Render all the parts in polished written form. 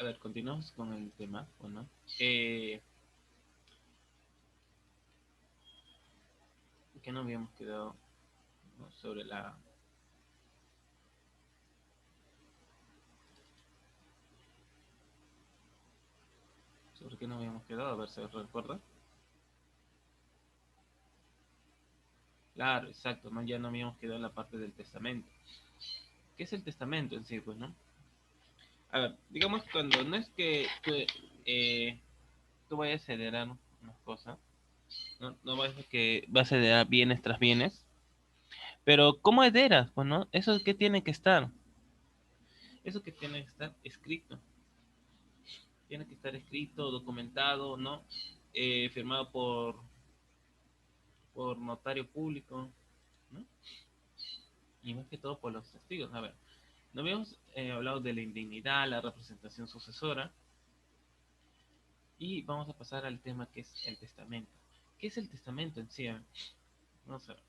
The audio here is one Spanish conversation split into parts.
A ver, continuamos con el tema, ¿o no? Eh, que no habíamos quedado, ¿no? ¿Sobre qué no habíamos quedado? A ver, ¿se recuerda? Claro, exacto, ¿no? Ya no habíamos quedado en la parte del testamento. ¿Qué es el testamento en sí, pues, no? A ver, digamos cuando no es que tú vayas a heredar unas cosas, ¿no? No vayas a que vas a heredar bienes tras bienes, pero ¿cómo heredas? Pues, ¿no? Eso es que tiene que estar, eso que tiene que estar escrito, tiene que estar escrito, documentado, ¿no? Firmado por notario público, ¿no? Y más que todo por los testigos. A ver, no habíamos hablado de la indignidad, la representación sucesora, y vamos a pasar al tema que es el testamento. ¿Qué es el testamento en sí? A ver, vamos a ver.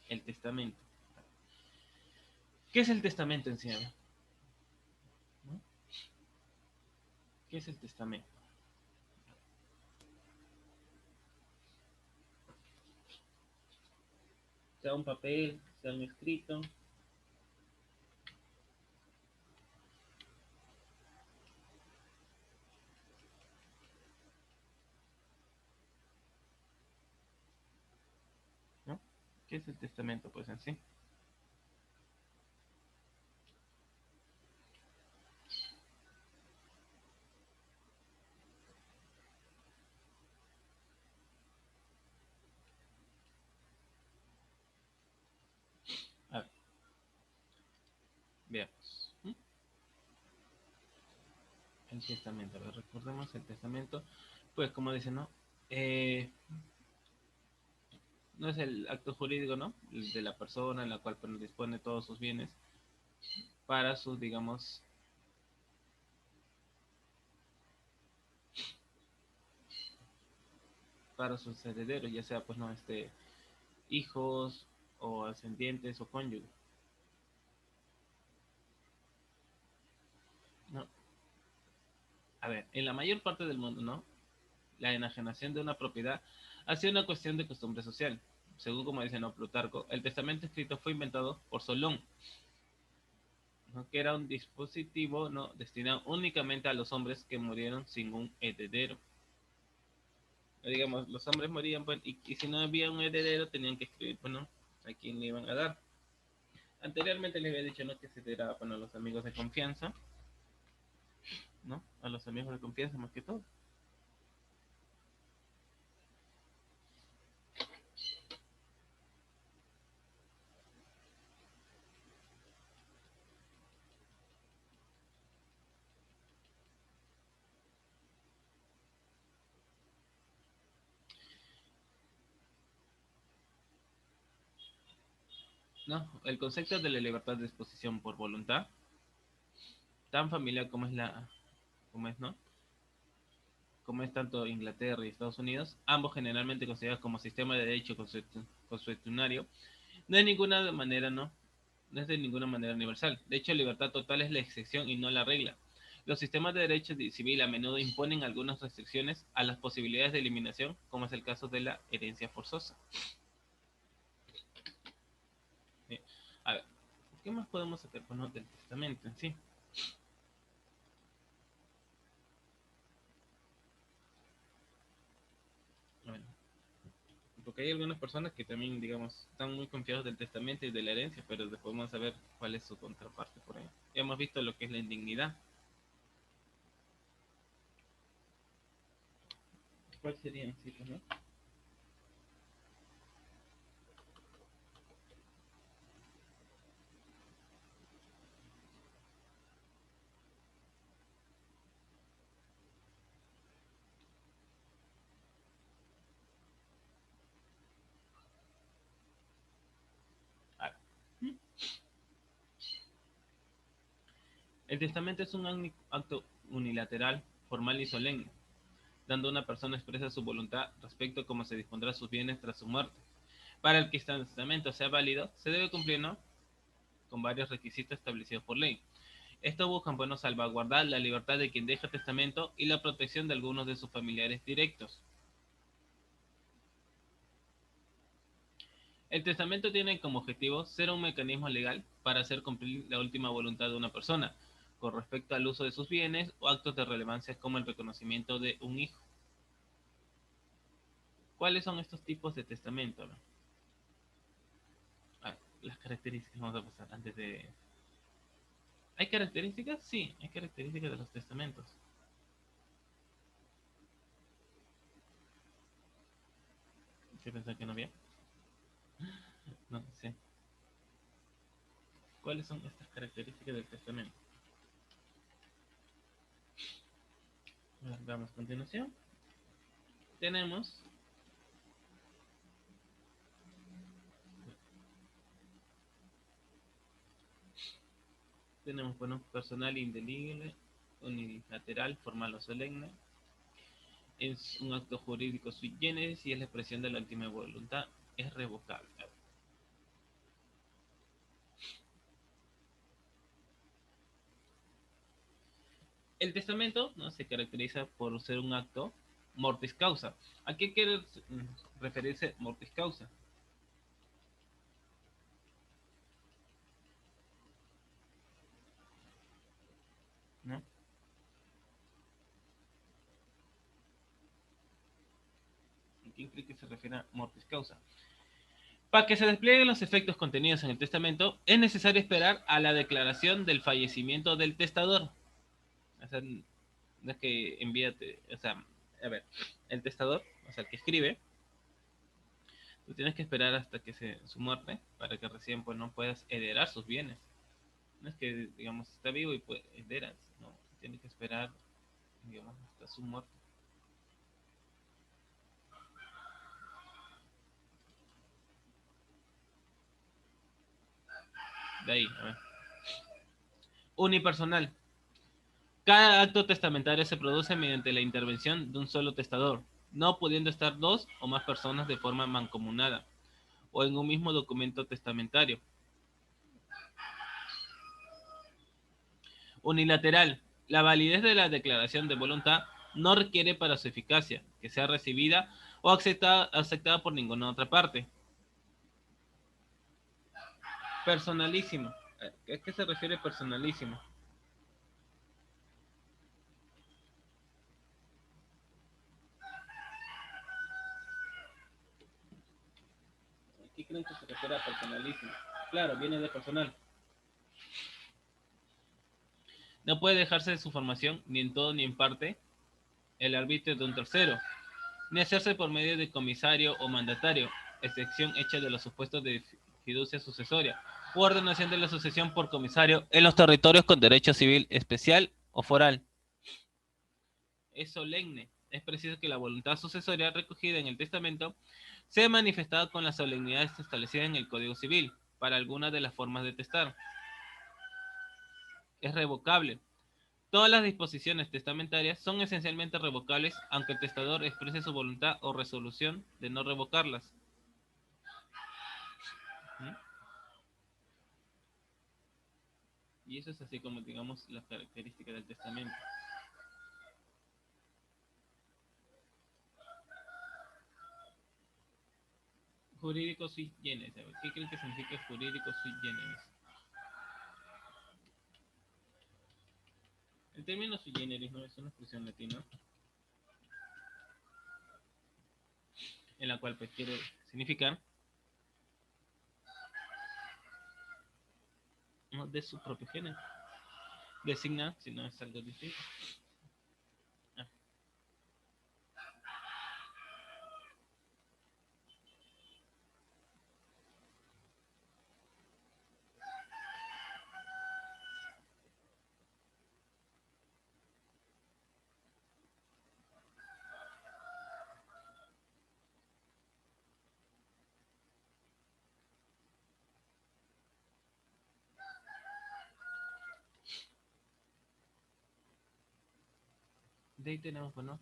El testamento. ¿Qué es el testamento en sí? A ver, ¿no? ¿Qué es el testamento? Sea un papel, sea un escrito, ¿no? ¿Qué es el testamento? Pues en sí. A ver, veamos. El testamento. A ver, recordemos el testamento. Pues como dice, ¿no? Eh, no es el acto jurídico, ¿no? De la persona en la cual pues, dispone todos sus bienes para sus, digamos, para sus herederos, ya sea pues no hijos o ascendientes o cónyuges, ¿no? A ver, en la mayor parte del mundo, ¿no? La enajenación de una propiedad ha sido una cuestión de costumbre social. Según como dice no Plutarco, el testamento escrito fue inventado por Solón, ¿no? Que era un dispositivo, ¿no? Destinado únicamente a los hombres que murieron sin un heredero. Digamos, los hombres morían, pues, y si no había un heredero, tenían que escribir, bueno, a quién le iban a dar. Anteriormente les había dicho, ¿no? Que se era, bueno, a los amigos de confianza, ¿no? A los amigos de confianza más que todo. ¿No? El concepto de la libertad de exposición por voluntad, tan familiar como como es, ¿no? Como es tanto Inglaterra y Estados Unidos, ambos generalmente considerados como sistema de derecho consuetudinario, no es ninguna manera, ¿no? No es de ninguna manera universal. De hecho, libertad total es la excepción y no la regla. Los sistemas de derecho civil a menudo imponen algunas restricciones a las posibilidades de eliminación, como es el caso de la herencia forzosa. ¿Sí? A ver, ¿qué más podemos sacar bueno, del testamento en sí? Bueno, porque hay algunas personas que también, digamos, están muy confiados del testamento y de la herencia, pero después vamos a ver cuál es su contraparte por ahí. Ya hemos visto lo que es la indignidad. ¿Cuál sería en sí, pues, no? A ver, el testamento es un acto unilateral, formal y solemne, dando a una persona expresa su voluntad respecto a cómo se dispondrá sus bienes tras su muerte. Para el que este testamento sea válido, se debe cumplir, ¿no? Con varios requisitos establecidos por ley. Estos buscan, bueno, salvaguardar la libertad de quien deja testamento y la protección de algunos de sus familiares directos. El testamento tiene como objetivo ser un mecanismo legal para hacer cumplir la última voluntad de una persona con respecto al uso de sus bienes o actos de relevancia como el reconocimiento de un hijo. ¿Cuáles son estos tipos de testamento? Ah, las características vamos a pasar antes de... ¿Hay características? Sí, hay características de los testamentos. ¿Qué pensar que no había? No sé. ¿Cuáles son estas características del testamento? Veamos a continuación. Tenemos bueno, personal indeleble, unilateral, formal o solemne. Es un acto jurídico sui generis y es la expresión de la última voluntad. Es revocable. El testamento, ¿no?, se caracteriza por ser un acto mortis causa. ¿A qué quiere referirse mortis causa? ¿No? ¿A quién cree que se refiere a mortis causa? Para que se desplieguen los efectos contenidos en el testamento, es necesario esperar a la declaración del fallecimiento del testador. O sea, no es que envíate, o sea, a ver, el testador, o sea, el que escribe, tú tienes que esperar hasta que su muerte para que recién pues no puedas heredar sus bienes. No es que, digamos, está vivo y pues heredas, no, tienes que esperar, digamos, hasta su muerte. De ahí, a ver. Unipersonal. Cada acto testamentario se produce mediante la intervención de un solo testador, no pudiendo estar dos o más personas de forma mancomunada o en un mismo documento testamentario. Unilateral. La validez de la declaración de voluntad no requiere para su eficacia que sea recibida o aceptada por ninguna otra parte. Personalísimo. ¿A qué se refiere personalísimo? ¿A qué creen que se refiere a personalísimo? Claro, viene de personal. No puede dejarse de su formación ni en todo ni en parte el arbitrio de un tercero, ni hacerse por medio de comisario o mandatario, excepción hecha de los supuestos de fiducia sucesoria, u ordenación de la sucesión por comisario en los territorios con derecho civil especial o foral. Es solemne. Es preciso que la voluntad sucesoria recogida en el testamento sea manifestada con las solemnidades establecidas en el Código Civil para alguna de las formas de testar. Es revocable. Todas las disposiciones testamentarias son esencialmente revocables, aunque el testador exprese su voluntad o resolución de no revocarlas. ¿Mm? Y eso es así como, digamos, las características del testamento. Jurídico sui generis. ¿Qué creen que significa jurídico sui generis? El término sui generis, ¿no?, es una expresión latina en la cual pues quiere significar, ¿no?, de su propio género. Designa, si no es algo distinto. Ah, de ahí tenemos, bueno,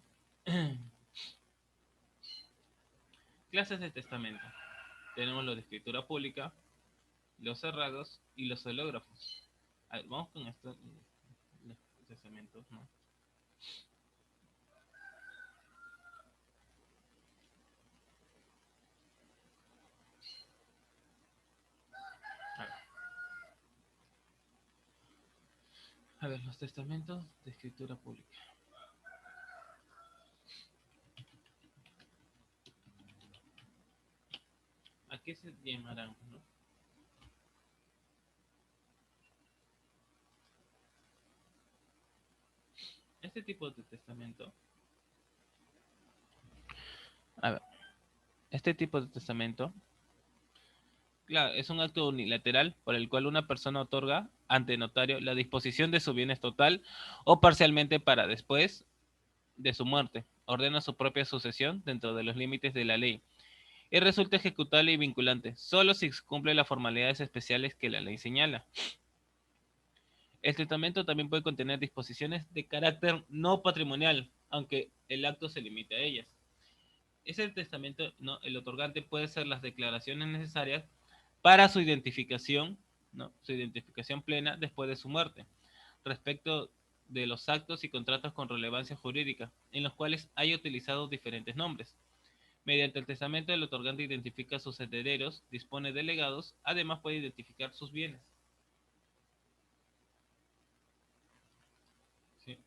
clases de testamento. Tenemos los de escritura pública, los cerrados y los hológrafos. A ver, vamos con esto. testamentos, ¿no? A ver, los testamentos de escritura pública. ¿A qué se llamarán, no? Este tipo de testamento, a ver, este tipo de testamento, claro, es un acto unilateral por el cual una persona otorga ante notario la disposición de sus bienes total o parcialmente para después de su muerte. Ordena su propia sucesión dentro de los límites de la ley y resulta ejecutable y vinculante, solo si cumple las formalidades especiales que la ley señala. El testamento también puede contener disposiciones de carácter no patrimonial, aunque el acto se limite a ellas. Es el testamento, ¿no? El otorgante puede hacer las declaraciones necesarias para su identificación, ¿no? Su identificación plena después de su muerte, respecto de los actos y contratos con relevancia jurídica, en los cuales haya utilizado diferentes nombres. Mediante el testamento, el otorgante identifica a sus herederos, dispone de legados, además puede identificar sus bienes. ¿Sí?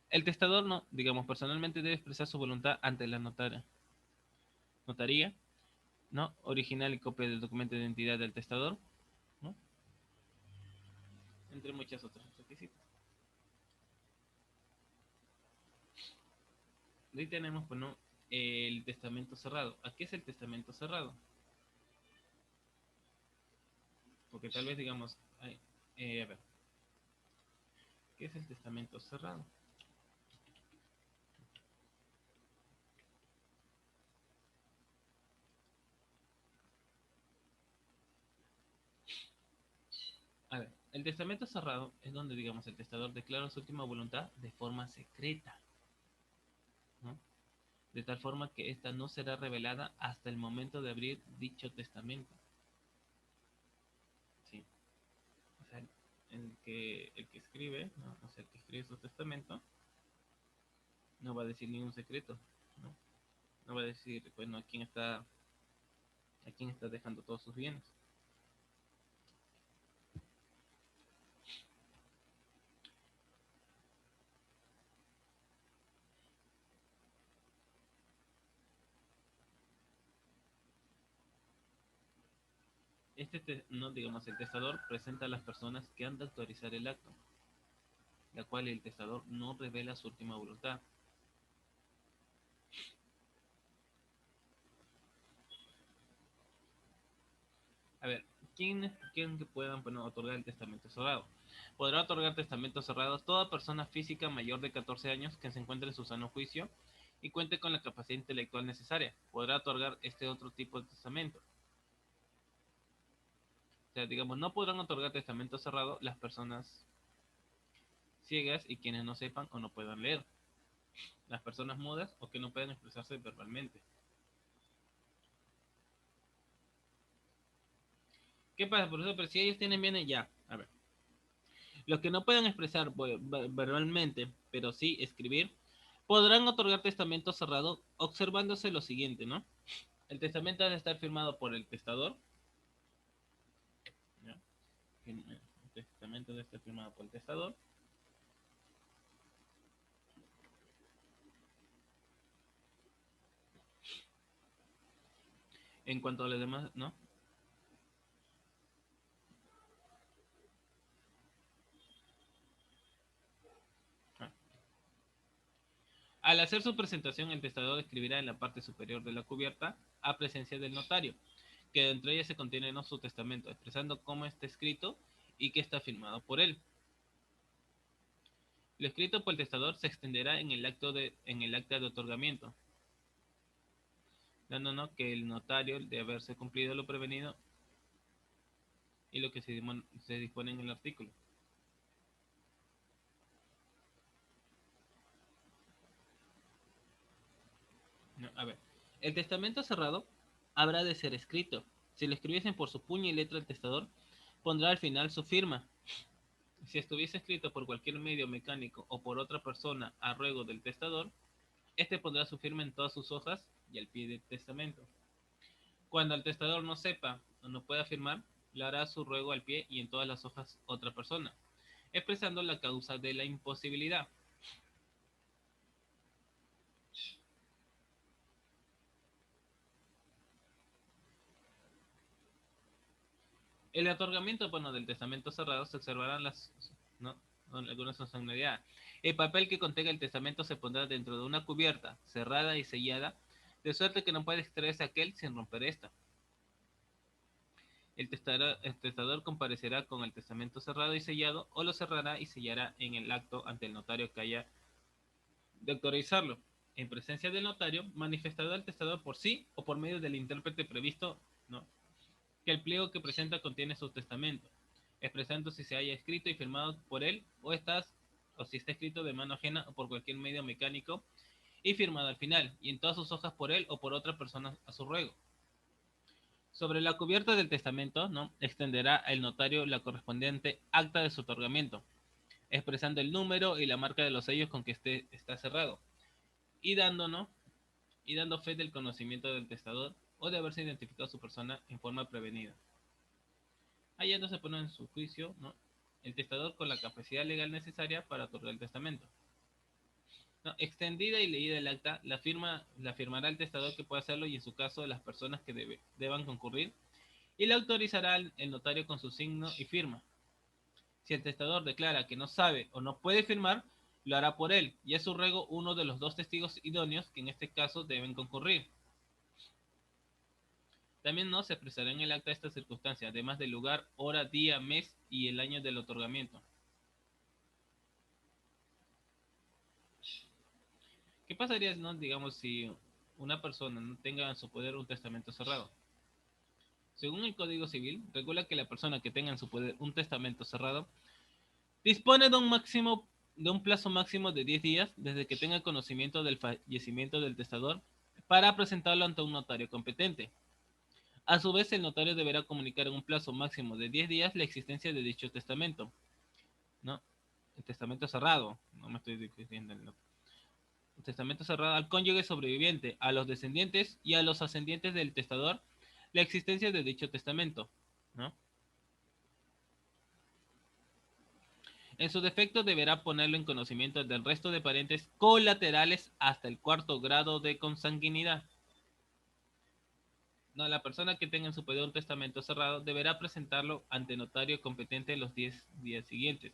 El testador, no, digamos, personalmente debe expresar su voluntad ante la notaría, ¿no? Original y copia del documento de identidad del testador, ¿no? Entre muchas otras requisitos. Ahí tenemos, pues, ¿no? El testamento cerrado. ¿A qué es el testamento cerrado? Porque tal vez digamos, a ver, ¿qué es el testamento cerrado? A ver, el testamento cerrado es donde, digamos, el testador declara su última voluntad de forma secreta, ¿no? De tal forma que ésta no será revelada hasta el momento de abrir dicho testamento. ¿Sí? O sea, el que escribe, ¿no? O sea, el que escribe su testamento, no va a decir ningún secreto, ¿no? No va a decir, bueno, a quién está dejando todos sus bienes. No, digamos, el testador presenta a las personas que han de autorizar el acto, la cual el testador no revela su última voluntad. A ver, ¿quién que puedan, bueno, otorgar el testamento cerrado? Podrá otorgar testamentos cerrados toda persona física mayor de 14 años que se encuentre en su sano juicio y cuente con la capacidad intelectual necesaria. Podrá otorgar este otro tipo de testamento. O sea, digamos, no podrán otorgar testamento cerrado las personas ciegas y quienes no sepan o no puedan leer. Las personas mudas o que no puedan expresarse verbalmente. ¿Qué pasa, profesor? Pero si ellos tienen bienes ya. A ver. Los que no puedan expresar verbalmente, pero sí escribir, podrán otorgar testamento cerrado observándose lo siguiente, ¿no? El testamento debe estar firmado por el testador. ¿Ya? El testamento debe estar firmado por el testador. En cuanto a los demás, ¿no? Ah. Al hacer su presentación, el testador escribirá en la parte superior de la cubierta a presencia del notario, que dentro de ella se contiene, ¿no?, su testamento, expresando cómo está escrito y que está firmado por él. Lo escrito por el testador se extenderá en el acta de otorgamiento, dándonos que el notario de haberse cumplido lo prevenido y lo que se dispone en el artículo. No, a ver, el testamento cerrado habrá de ser escrito. Si lo escribiesen por su puño y letra el testador, pondrá al final su firma. Si estuviese escrito por cualquier medio mecánico o por otra persona a ruego del testador, este pondrá su firma en todas sus hojas y al pie del testamento. Cuando el testador no sepa o no pueda firmar, le hará su ruego al pie y en todas las hojas otra persona, expresando la causa de la imposibilidad. El otorgamiento, bueno, del testamento cerrado se observarán ¿no? Algunas funcionalidades. El papel que contenga el testamento se pondrá dentro de una cubierta cerrada y sellada, de suerte que no puede extraerse aquel sin romper esta. El testador comparecerá con el testamento cerrado y sellado o lo cerrará y sellará en el acto ante el notario que haya de autorizarlo. En presencia del notario, manifestará el testador por sí o por medio del intérprete previsto, ¿no? Que el pliego que presenta contiene su testamento, expresando si se haya escrito y firmado por él o si está escrito de mano ajena o por cualquier medio mecánico y firmado al final, y en todas sus hojas por él o por otra persona a su ruego. Sobre la cubierta del testamento, ¿no? Extenderá el notario la correspondiente acta de su otorgamiento, expresando el número y la marca de los sellos con que está cerrado, y dando, ¿no? y dando fe del conocimiento del testador o de haberse identificado a su persona en forma prevenida. Allá entonces se pone en su juicio, ¿no? El testador con la capacidad legal necesaria para otorgar el testamento. ¿No? Extendida y leída el acta, la firmará el testador que pueda hacerlo y en su caso las personas que deban concurrir, y la autorizará el notario con su signo y firma. Si el testador declara que no sabe o no puede firmar, lo hará por él, y es su ruego uno de los dos testigos idóneos que en este caso deben concurrir. También no se expresará en el acta esta circunstancia, además del lugar, hora, día, mes y el año del otorgamiento. ¿Qué pasaría, no, digamos, si una persona no tenga en su poder un testamento cerrado? Según el Código Civil, regula que la persona que tenga en su poder un testamento cerrado dispone de un plazo máximo de 10 días desde que tenga conocimiento del fallecimiento del testador para presentarlo ante un notario competente. A su vez, el notario deberá comunicar en un plazo máximo de 10 días la existencia de dicho testamento, ¿no? El testamento cerrado, no me estoy diciendo el testamento cerrado al cónyuge sobreviviente, a los descendientes y a los ascendientes del testador la existencia de dicho testamento, ¿no? En su defecto deberá ponerlo en conocimiento del resto de parientes colaterales hasta el cuarto grado de consanguinidad. No, la persona que tenga en su poder un testamento cerrado deberá presentarlo ante notario competente en los 10 días siguientes.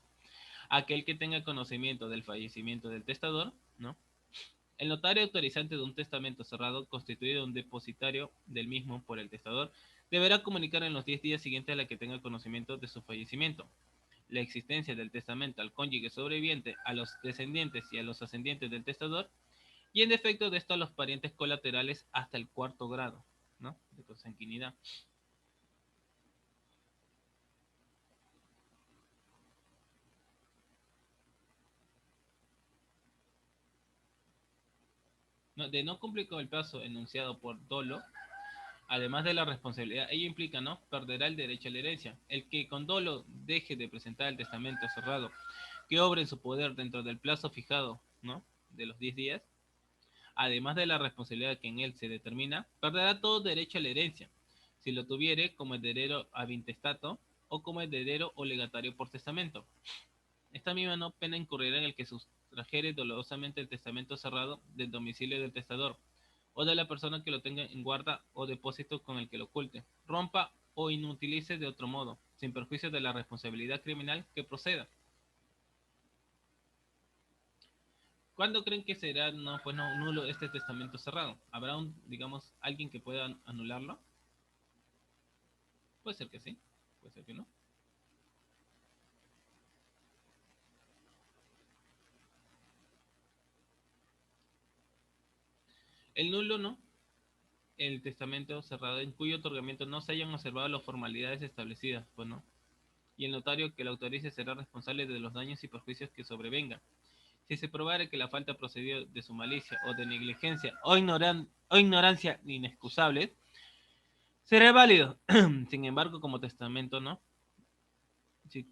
Aquel que tenga conocimiento del fallecimiento del testador, ¿no? El notario autorizante de un testamento cerrado, constituido un depositario del mismo por el testador, deberá comunicar en los 10 días siguientes a la que tenga conocimiento de su fallecimiento la existencia del testamento al cónyuge sobreviviente, a los descendientes y a los ascendientes del testador, y en defecto de esto a los parientes colaterales hasta el cuarto grado, ¿no? De consanguinidad. No, de no cumplir con el plazo enunciado por dolo, además de la responsabilidad, ello implica, ¿no? Perderá el derecho a la herencia. El que con dolo deje de presentar el testamento cerrado que obre en su poder dentro del plazo fijado, ¿no? De los 10 días, además de la responsabilidad que en él se determina, perderá todo derecho a la herencia, si lo tuviere como heredero ab intestato o como heredero o legatario por testamento. Esta misma no pena incurrirá en el que sustrajere dolorosamente el testamento cerrado del domicilio del testador o de la persona que lo tenga en guarda o depósito con el que lo oculte, rompa o inutilice de otro modo, sin perjuicio de la responsabilidad criminal que proceda. ¿Cuándo creen que será no, pues no, nulo este testamento cerrado? ¿Habrá digamos, alguien que pueda anularlo? Puede ser que sí, puede ser que no. El nulo no, el testamento cerrado en cuyo otorgamiento no se hayan observado las formalidades establecidas, pues no. Y el notario que lo autorice será responsable de los daños y perjuicios que sobrevengan. Si se probare que la falta procedió de su malicia o de negligencia o ignorancia inexcusables, Será válido, sin embargo, como testamento, ¿no? Si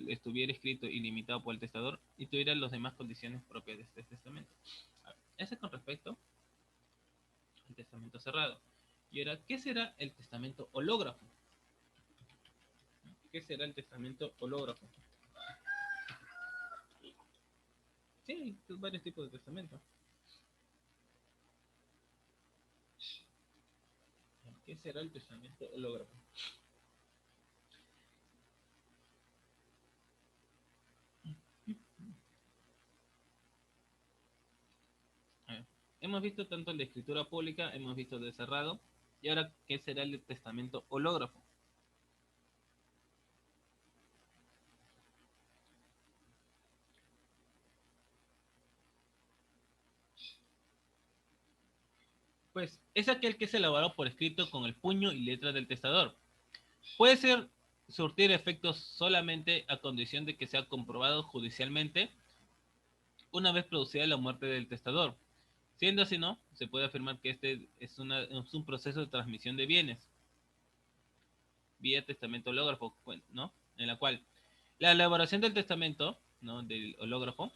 estuviera escrito y limitado por el testador y tuviera las demás condiciones propias de este testamento. Ese con respecto al testamento cerrado. Y ahora, ¿qué será el testamento hológrafo? ¿Qué será el testamento hológrafo? Sí, hay varios tipos de testamento. ¿Qué será el testamento hológrafo? A ver, hemos visto tanto el de escritura pública, hemos visto el de cerrado, y ahora, ¿qué será el testamento hológrafo? Pues es aquel que es elaborado por escrito con el puño y letra del testador. Puede ser surtir efectos solamente a condición de que sea comprobado judicialmente una vez producida la muerte del testador. Siendo así, ¿no? Se puede afirmar que este es un proceso de transmisión de bienes vía testamento hológrafo, ¿no? En la cual la elaboración del testamento, ¿no? Del hológrafo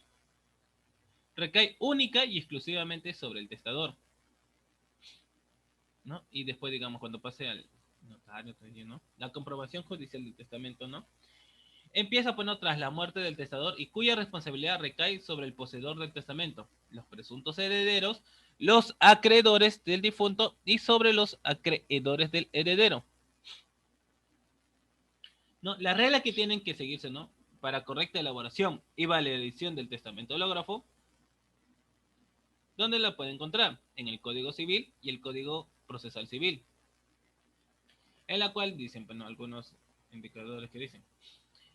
recae única y exclusivamente sobre el testador, ¿no? Y después, digamos, cuando pase al notario, ¿no? La comprobación judicial del testamento, ¿no? Empieza, pues, ¿no? Tras la muerte del testador y cuya responsabilidad recae sobre el poseedor del testamento, los presuntos herederos, los acreedores del difunto y sobre los acreedores del heredero, ¿no? La regla que tienen que seguirse, ¿no? Para correcta elaboración y validación del testamento hológrafo, ¿dónde la pueden encontrar? En el Código Civil y el Código Procesal Civil, en la cual dicen, bueno, algunos indicadores que dicen.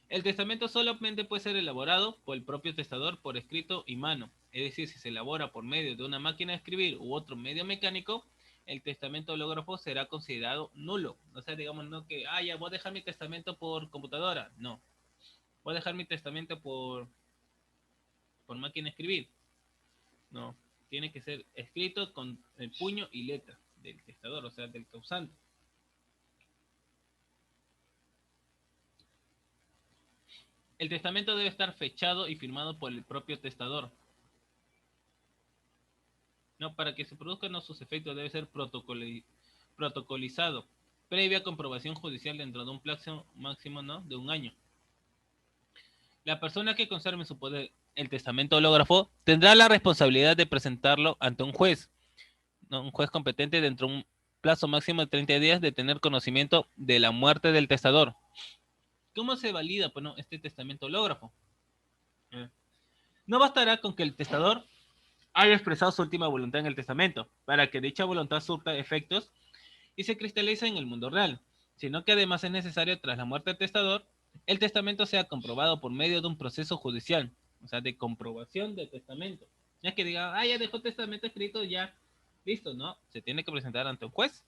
El testamento solamente puede ser elaborado por el propio testador por escrito y mano. Es decir, si se elabora por medio de una máquina de escribir u otro medio mecánico, el testamento hológrafo será considerado nulo. O sea, digamos, no que, ya voy a dejar mi testamento por computadora. No. Voy a dejar mi testamento por máquina de escribir. No. Tiene que ser escrito con el puño y letra del testador, o sea, del causante. El testamento debe estar fechado y firmado por el propio testador. No, para que se produzcan no, sus efectos debe ser protocolizado, previa comprobación judicial dentro de un plazo máximo, ¿no? De un año. La persona que conserve en su poder el testamento hológrafo tendrá la responsabilidad de presentarlo ante un juez, ¿no? Un juez competente dentro de un plazo máximo de 30 días de tener conocimiento de la muerte del testador. ¿Cómo se valida, pues, no, este testamento hológrafo? No bastará con que el testador haya expresado su última voluntad en el testamento, para que dicha voluntad surta efectos y se cristaliza en el mundo real, sino que además es necesario, tras la muerte del testador, el testamento sea comprobado por medio de un proceso judicial, o sea, de comprobación del testamento. No es que diga, ya dejó testamento escrito, ya, listo, no, se tiene que presentar ante un juez.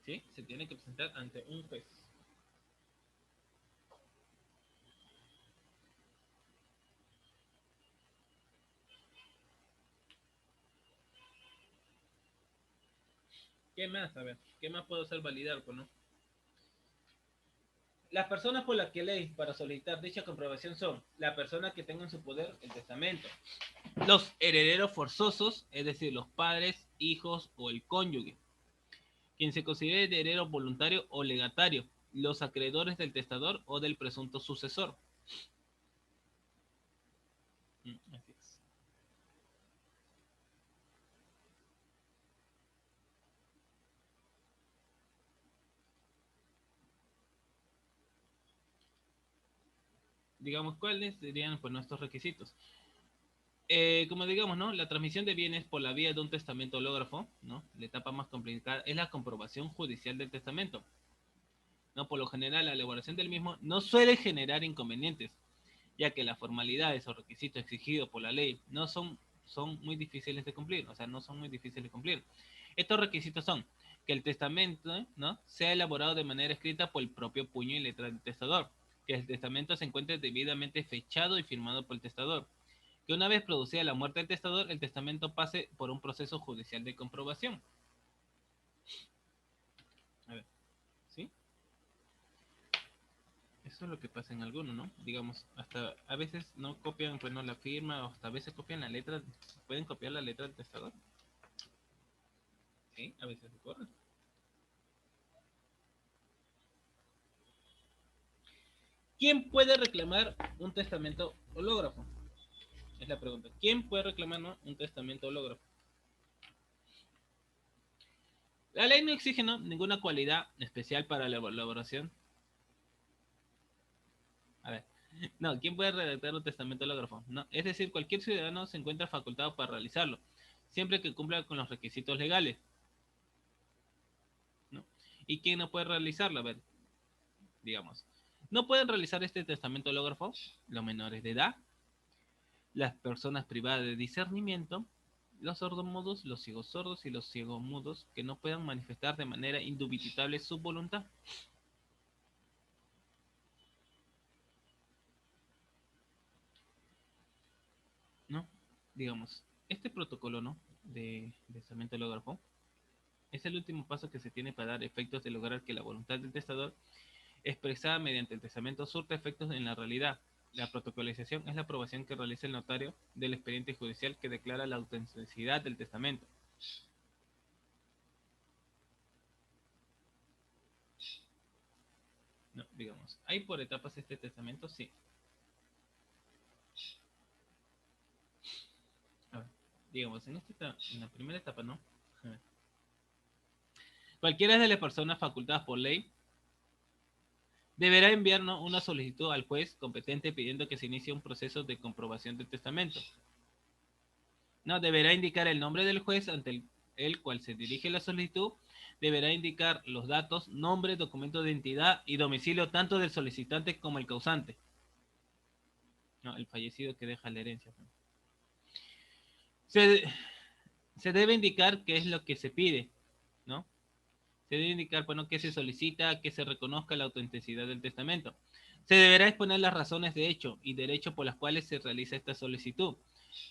¿Sí? Se tiene que presentar ante un juez. ¿Qué más? A ver, ¿qué más puedo hacer validar? Pues, ¿no? Las personas por las que ley para solicitar dicha comprobación son la persona que tenga en su poder el testamento, los herederos forzosos, es decir, los padres, hijos o el cónyuge, quien se considere heredero voluntario o legatario, los acreedores del testador o del presunto sucesor. Así es. Digamos, ¿cuáles serían, pues, nuestros requisitos? Como digamos, ¿no? La transmisión de bienes por la vía de un testamento hológrafo, ¿no? La etapa más complicada es la comprobación judicial del testamento, ¿no? Por lo general, la elaboración del mismo no suele generar inconvenientes, ya que las formalidades o requisitos exigidos por la ley no son muy difíciles de cumplir, o sea, no son muy difíciles de cumplir. Estos requisitos son que el testamento, ¿no? Sea elaborado de manera escrita por el propio puño y letra del testador, que el testamento se encuentre debidamente fechado y firmado por el testador, Que una vez producida la muerte del testador, el testamento pase por un proceso judicial de comprobación. A ver, ¿sí? Eso es lo que pasa en algunos, ¿no? Digamos, hasta a veces no copian, pues no la firma, o hasta a veces copian la letra, pueden copiar la letra del testador. Sí, a veces ocurre. ¿Quién puede reclamar un testamento hológrafo? Es la pregunta. ¿Quién puede reclamar, ¿no?, un testamento hológrafo? La ley no exige, ¿no?, ninguna cualidad especial para la elaboración. A ver. No, ¿quién puede redactar un testamento hológrafo? No, es decir, cualquier ciudadano se encuentra facultado para realizarlo, siempre que cumpla con los requisitos legales, ¿no? ¿Y quién no puede realizarlo? A ver, digamos. No pueden realizar este testamento hológrafo los menores de edad, las personas privadas de discernimiento, los sordomudos, los ciegos sordos y los ciegos mudos que no puedan manifestar de manera indubitable su voluntad. ¿No? Digamos, este protocolo, ¿no?, de testamento hológrafo es el último paso que se tiene para dar efectos de lograr que la voluntad del testador, expresada mediante el testamento, surta efectos en la realidad. La protocolización es la aprobación que realiza el notario del expediente judicial que declara la autenticidad del testamento. No, digamos, ¿hay por etapas este testamento? Sí. A ver, digamos, en la primera etapa, ¿no? A ver. Cualquiera de las personas facultadas por ley deberá enviar, ¿no?, una solicitud al juez competente pidiendo que se inicie un proceso de comprobación del testamento. No, deberá indicar el nombre del juez ante el cual se dirige la solicitud, deberá indicar los datos, nombre, documento de identidad y domicilio tanto del solicitante como el causante. No, el fallecido que deja la herencia. Se, se debe indicar qué es lo que se pide, ¿no? Se debe indicar, bueno, qué se solicita, que se reconozca la autenticidad del testamento. Se deberá exponer las razones de hecho y derecho por las cuales se realiza esta solicitud.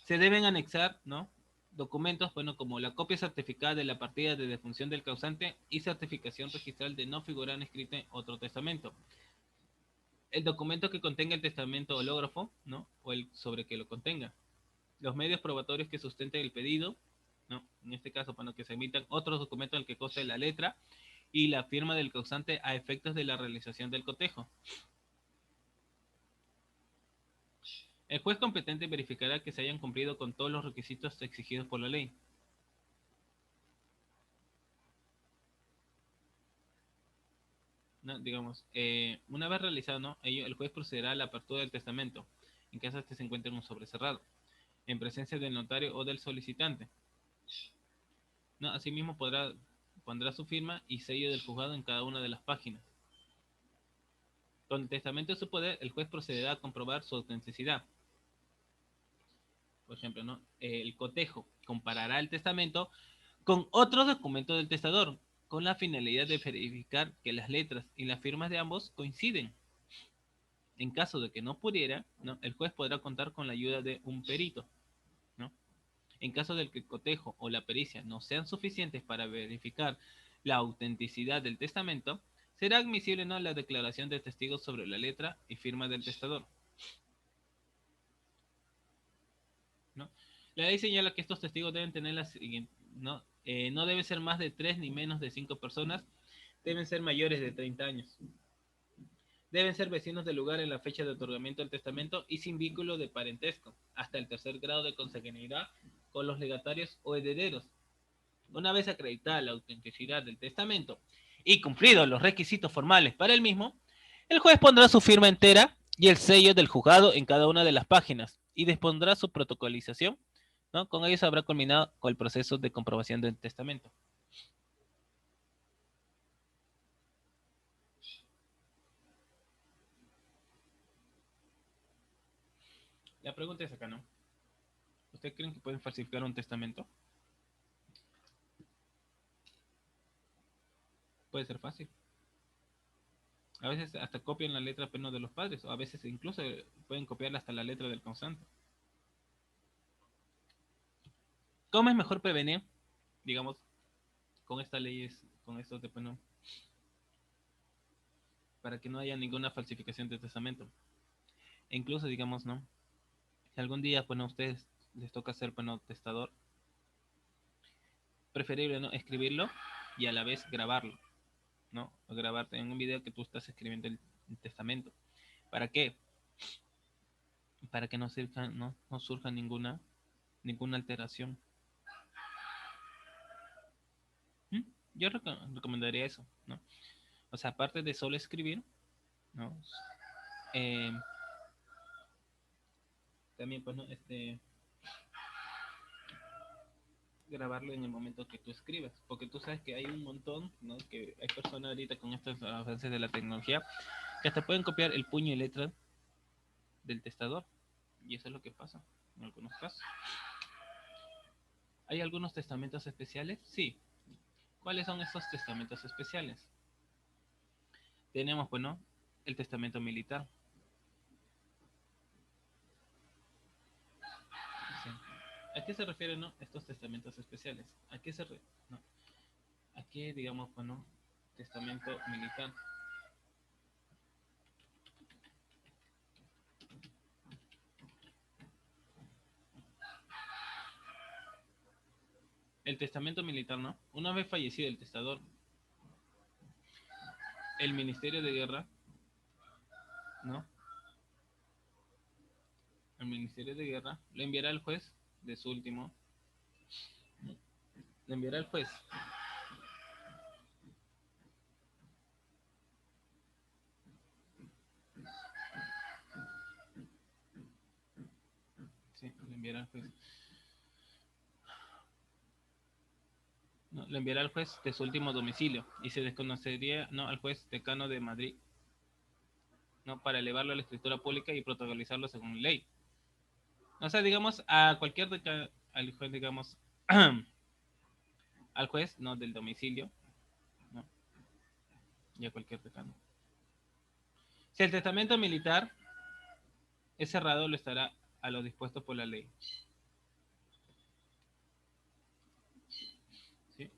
Se deben anexar, ¿no?, documentos, bueno, como la copia certificada de la partida de defunción del causante y certificación registral de no figurar inscrita en otro testamento. El documento que contenga el testamento hológrafo, ¿no?, o el sobre que lo contenga. Los medios probatorios que sustenten el pedido, ¿no? En este caso, para que se emitan otros documentos en el que conste la letra y la firma del causante a efectos de la realización del cotejo. El juez competente verificará que se hayan cumplido con todos los requisitos exigidos por la ley. ¿No? Digamos, una vez realizado, ¿no?, ello, el juez procederá a la apertura del testamento, en caso de que se encuentre en un sobre cerrado, en presencia del notario o del solicitante. ¿No? Asimismo, pondrá su firma y sello del juzgado en cada una de las páginas. Con el testamento en su poder, el juez procederá a comprobar su autenticidad. Por ejemplo, ¿no?, el cotejo comparará el testamento con otros documentos del testador, con la finalidad de verificar que las letras y las firmas de ambos coinciden. En caso de que no pudiera, ¿no?, el juez podrá contar con la ayuda de un perito, ¿no? En caso de que el cotejo o la pericia no sean suficientes para verificar la autenticidad del testamento, será admisible, ¿no?, la declaración de testigos sobre la letra y firma del testador, ¿no? La ley señala que estos testigos deben tener la siguiente, ¿no? No debe ser más de 3 ni menos de 5 personas, deben ser mayores de 30 años. Deben ser vecinos del lugar en la fecha de otorgamiento del testamento y sin vínculo de parentesco, hasta el tercer grado de consanguinidad con los legatarios o herederos. Una vez acreditada la autenticidad del testamento y cumplidos los requisitos formales para el mismo, el juez pondrá su firma entera y el sello del juzgado en cada una de las páginas y dispondrá su protocolización, ¿no? Con ello se habrá culminado con el proceso de comprobación del testamento. La pregunta es acá, ¿no? ¿Ustedes creen que pueden falsificar un testamento? Puede ser fácil. A veces hasta copian la letra pero no de los padres, o a veces incluso pueden copiar hasta la letra del causante. ¿Cómo es mejor prevenir, digamos, con estas leyes, con esto de, bueno, para que no haya ninguna falsificación de testamento? E incluso, digamos, ¿no? Si algún día, bueno, a ustedes les toca ser, bueno, testador, preferible, ¿no? Escribirlo y a la vez grabarlo, ¿no? O grabarte en un video que tú estás escribiendo el testamento. ¿Para qué? Para que no surja ninguna alteración. ¿Mm? Yo recomendaría eso, ¿no? O sea, aparte de solo escribir, ¿no? Eh, también, pues, ¿no? Grabarlo en el momento que tú escribas, porque tú sabes que hay un montón, ¿no? Que hay personas ahorita con estos avances de la tecnología que hasta pueden copiar el puño y letra del testador, y eso es lo que pasa en algunos casos. ¿Hay algunos testamentos especiales? Sí. ¿Cuáles son estos testamentos especiales? Tenemos, bueno, el testamento militar. Sí. ¿A qué se refieren, no, estos testamentos especiales? ¿A qué no? ¿A qué, digamos, bueno, testamento militar? El testamento militar, ¿no? Una vez fallecido el testador, el Ministerio de Guerra, ¿no? El Ministerio de Guerra lo enviará al juez de su último, lo enviará al juez, sí, lo enviará al juez, no, lo enviará al juez de su último domicilio y se desconocería, no, al juez decano de Madrid, no, para elevarlo a la escritura pública y protocolizarlo según ley. O sea, digamos, a cualquier al juez, digamos, al juez, no, del domicilio, no, y a cualquier decano. Si el testamento militar es cerrado, lo estará a lo dispuesto por la ley. ¿Sí?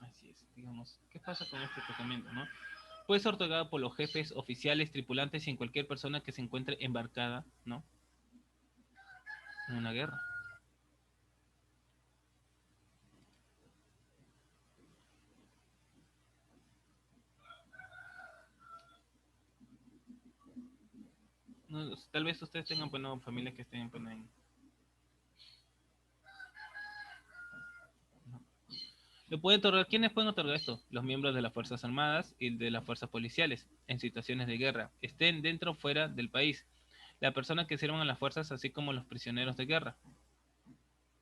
Así es, digamos. ¿Qué pasa con este testamento, no? Puede ser otorgado por los jefes, oficiales, tripulantes y en cualquier persona que se encuentre embarcada, ¿no? En una guerra. No, tal vez ustedes tengan, bueno, familias que estén, bueno, ¿no? Lo puede otorgar, ¿quiénes pueden otorgar esto? Los miembros de las Fuerzas Armadas y de las Fuerzas Policiales en situaciones de guerra, estén dentro o fuera del país. La persona que sirvan a las fuerzas, así como los prisioneros de guerra.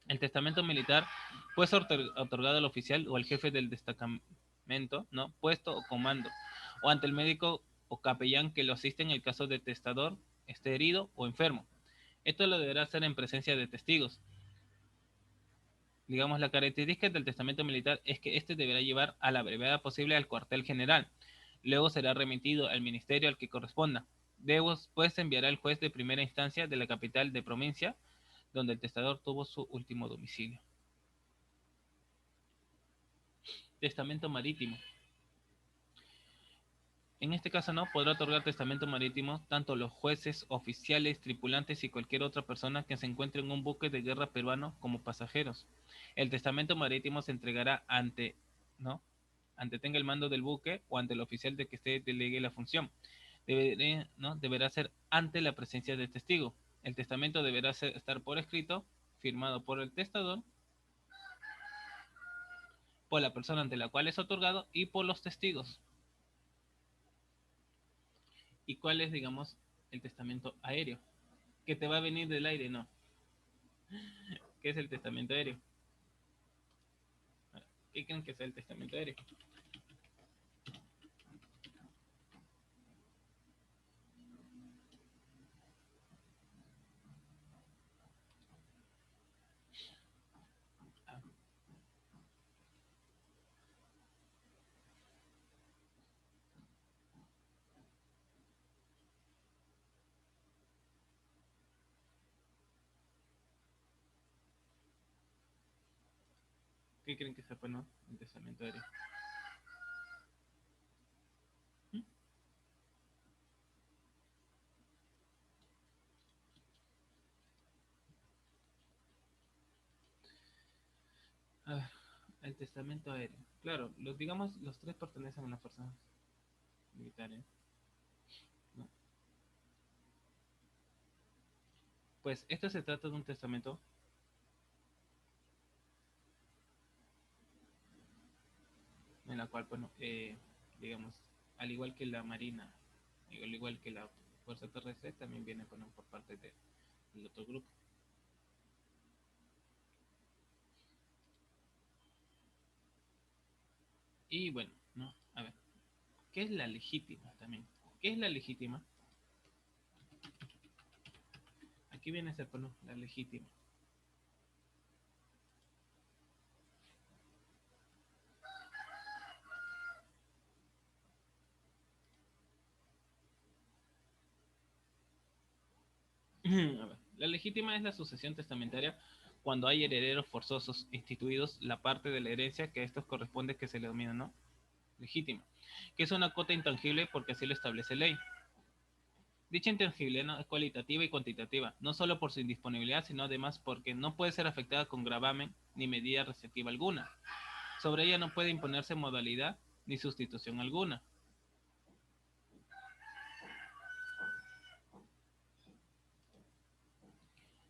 El testamento militar puede ser otorgado al oficial o al jefe del destacamento, ¿no? Puesto o comando, o ante el médico o capellán que lo asiste en el caso de testador esté herido o enfermo. Esto lo deberá hacer en presencia de testigos. Digamos, la característica del testamento militar es que este deberá llevar a la brevedad posible al cuartel general. Luego será remitido al ministerio al que corresponda. Después se enviará al juez de primera instancia de la capital de provincia donde el testador tuvo su último domicilio. Testamento marítimo. En este caso no podrá otorgar testamento marítimo tanto los jueces, oficiales, tripulantes y cualquier otra persona que se encuentre en un buque de guerra peruano como pasajeros. El testamento marítimo se entregará ¿no? Ante tenga el mando del buque o ante el oficial de que se delegue la función. Deberá ser ante la presencia del testigo. El testamento deberá estar por escrito, firmado por el testador, por la persona ante la cual es otorgado y por los testigos. ¿Y cuál es, digamos, el testamento aéreo? ¿Que te va a venir del aire? No. ¿Qué es el testamento aéreo? ¿Qué creen que sea el testamento aéreo? Ah, ¿Qué creen que sea, pues, no? El testamentario. ¿Mm? A ver, el testamento aéreo. Claro, digamos, los tres pertenecen a las fuerzas militares, ¿no? Pues esto se trata de un testamento en la cual, bueno, digamos, al igual que la Marina, al igual que la Fuerza Terrestre, también viene, bueno, por parte del otro grupo. Y bueno, ¿no? A ver, ¿qué es la legítima también? ¿Qué es la legítima? Aquí viene a ser, bueno, la legítima. A ver, la legítima es la sucesión testamentaria cuando hay herederos forzosos instituidos la parte de la herencia que a estos corresponde que se le denomina, ¿no? Legítima, que es una cuota intangible porque así lo establece ley. Dicha intangible, ¿no? Es cualitativa y cuantitativa, no solo por su indisponibilidad, sino además porque no puede ser afectada con gravamen ni medida restrictiva alguna. Sobre ella no puede imponerse modalidad ni sustitución alguna.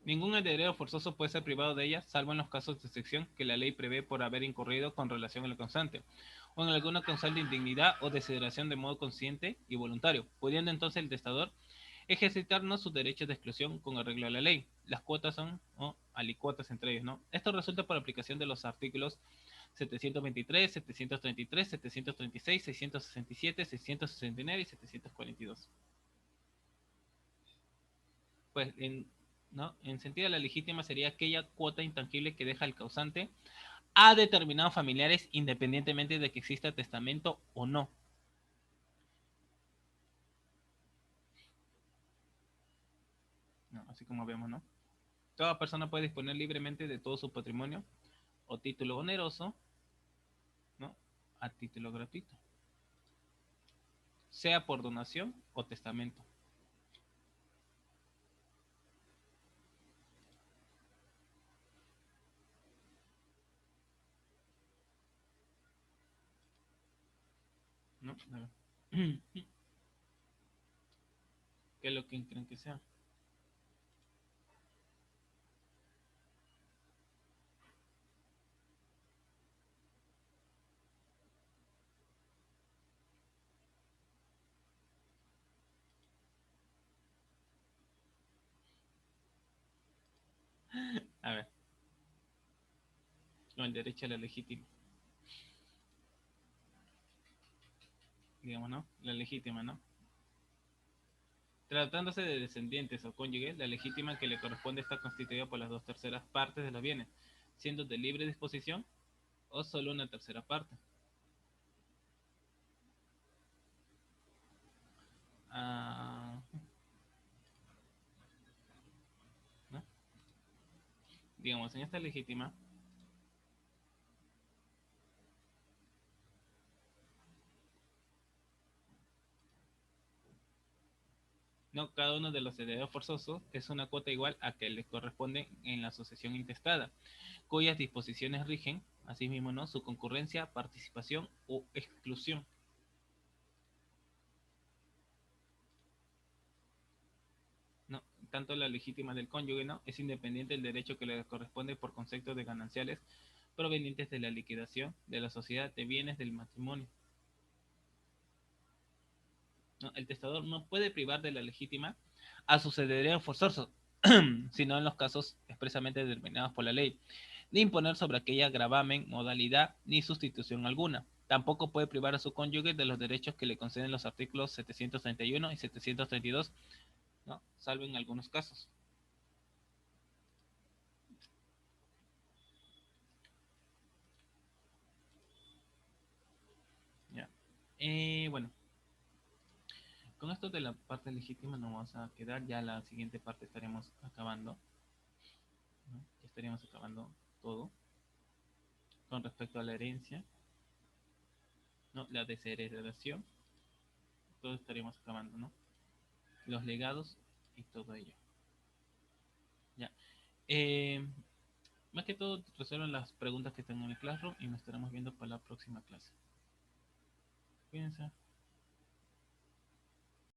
Ningún heredero forzoso puede ser privado de ella, salvo en los casos de excepción que la ley prevé por haber incurrido con relación a la causante, o en alguna causal de indignidad o desesperación de modo consciente y voluntario, pudiendo entonces el testador ejercitarnos sus derechos de exclusión con arreglo a la ley. Las cuotas son alicuotas entre ellos, ¿no? Esto resulta por aplicación de los artículos 723, 733, 736, 667, 669 y 742. Pues ¿no? En sentido, la legítima sería aquella cuota intangible que deja el causante a determinados familiares independientemente de que exista testamento o no. ¿No? Así como vemos, ¿no? Toda persona puede disponer libremente de todo su patrimonio o título oneroso, ¿no? A título gratuito, sea por donación o testamento. ¿No? ¿Qué es lo que creen que sea? A ver, no, el derecho a la legítima, digamos, ¿no? La legítima, ¿no? Tratándose de descendientes o cónyuges, la legítima que le corresponde está constituida por las dos terceras partes de los bienes, siendo de libre disposición o solo una tercera parte. Ah, ¿no? Digamos, en esta legítima, no, cada uno de los herederos forzosos es una cuota igual a que le corresponde en la sucesión intestada, cuyas disposiciones rigen, asimismo, ¿no? Su concurrencia, participación o exclusión. ¿No? Tanto la legítima del cónyuge, ¿no? Es independiente del derecho que le corresponde por conceptos de gananciales provenientes de la liquidación de la sociedad de bienes del matrimonio. ¿No? El testador no puede privar de la legítima a sus herederos forzosos, sino en los casos expresamente determinados por la ley, ni imponer sobre aquella gravamen, modalidad ni sustitución alguna. Tampoco puede privar a su cónyuge de los derechos que le conceden los artículos 731 y 732, ¿no? Salvo en algunos casos. ¿Ya? Bueno, con esto de la parte legítima nos vamos a quedar, ya la siguiente parte estaremos acabando, ¿no? Ya estaríamos acabando todo. con respecto a la herencia, ¿no? La desheredación, todo estaríamos acabando, ¿no? Los legados y todo ello. Ya. Eh, Más que todo, resuelvan las preguntas que están en el Classroom y nos estaremos viendo para la próxima clase. Cuídense.